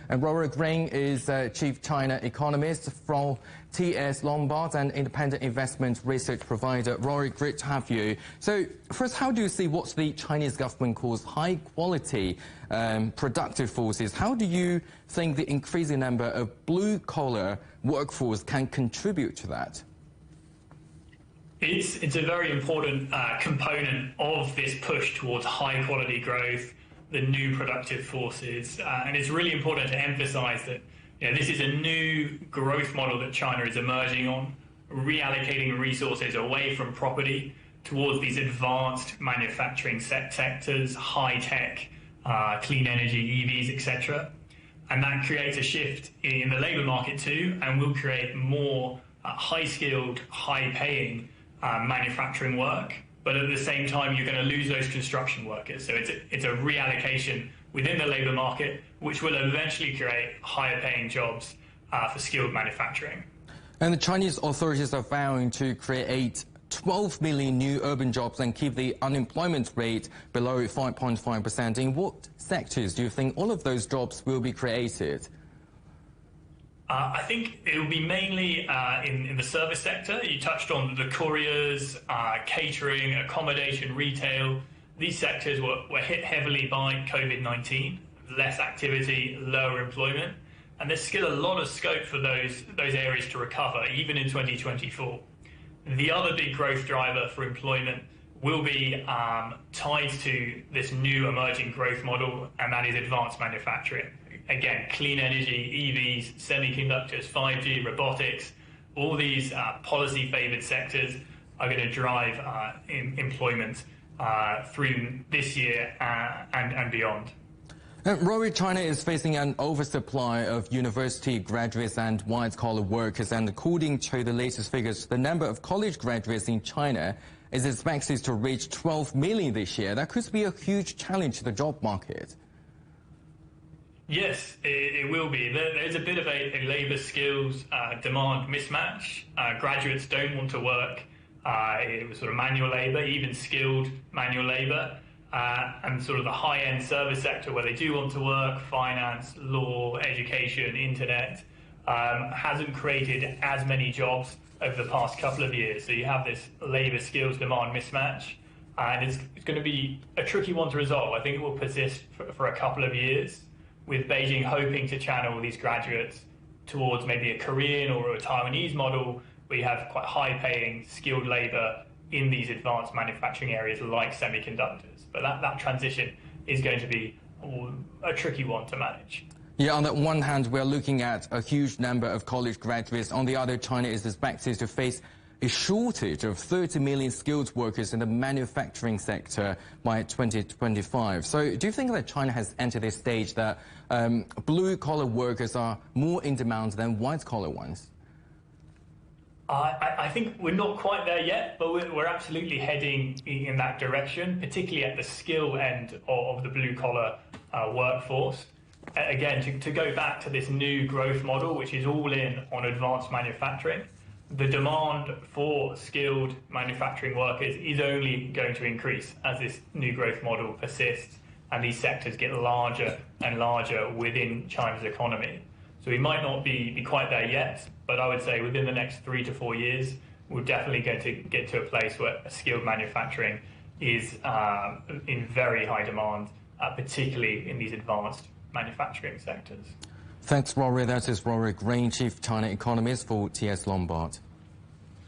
And Rory is Chief China Economist from TS Lombard, an independent investment research provider. Rory, great to have you. So first, how do you see what the Chinese government calls high-quality productive forces? How do you think the increasing number of blue-collar workforce can contribute to that? It's a very important component of this push towards high-quality growth, the new productive forces, and it's really important to emphasize that this is a new growth model that China is emerging on, reallocating resources away from property towards these advanced manufacturing sectors, high-tech, clean energy, EVs, etc. And that creates a shift in the labour market too, and will create more high-skilled, high-paying manufacturing work. But at the same time, you're going to lose those construction workers. So it's a reallocation within the labour market, which will eventually create higher paying jobs for skilled manufacturing. And the Chinese authorities are vowing to create 12 million new urban jobs and keep the unemployment rate below 5.5%. In what sectors do you think all of those jobs will be created? I think it will be mainly in the service sector. You touched on the couriers, catering, accommodation, retail. These sectors were hit heavily by COVID-19, less activity, lower employment, and there's still a lot of scope for those areas to recover, even in 2024. The other big growth driver for employment will be tied to this new emerging growth model, and that is advanced manufacturing. Again, clean energy, EVs, semiconductors, 5G, robotics, all these policy-favoured sectors are going to drive employment through this year and beyond. Rory, China is facing an oversupply of university graduates and white-collar workers, and according to the latest figures, the number of college graduates in China is expected to reach 12 million this year. That could be a huge challenge to the job market. Yes, it will be. There's a bit of a labour skills demand mismatch. Graduates don't want to work sort of manual labour, even skilled manual labour, and sort of the high-end service sector where they do want to work, finance, law, education, internet, hasn't created as many jobs over the past couple of years. So you have this labour skills demand mismatch, and it's going to be a tricky one to resolve. I think it will persist for a couple of years, with Beijing hoping to channel these graduates towards maybe a Korean or a Taiwanese model where you have quite high-paying, skilled labour in these advanced manufacturing areas like semiconductors. But that transition is going to be a tricky one to manage. Yeah, on the one hand, we're looking at a huge number of college graduates. On the other, China is expected to face a shortage of 30 million skilled workers in the manufacturing sector by 2025. So do you think that China has entered this stage that blue-collar workers are more in demand than white-collar ones? I think we're not quite there yet, but we're absolutely heading in that direction, particularly at the skill end of the blue-collar workforce. Again, to go back to this new growth model, which is all in on advanced manufacturing, the demand for skilled manufacturing workers is only going to increase as this new growth model persists and these sectors get larger and larger within China's economy. So we might not be quite there yet, but I would say within the next 3 to 4 years, we're definitely going to get to a place where skilled manufacturing is in very high demand, particularly in these advanced manufacturing sectors. Thanks, Rory. That is Rory, Chief China Economist for TS Lombard.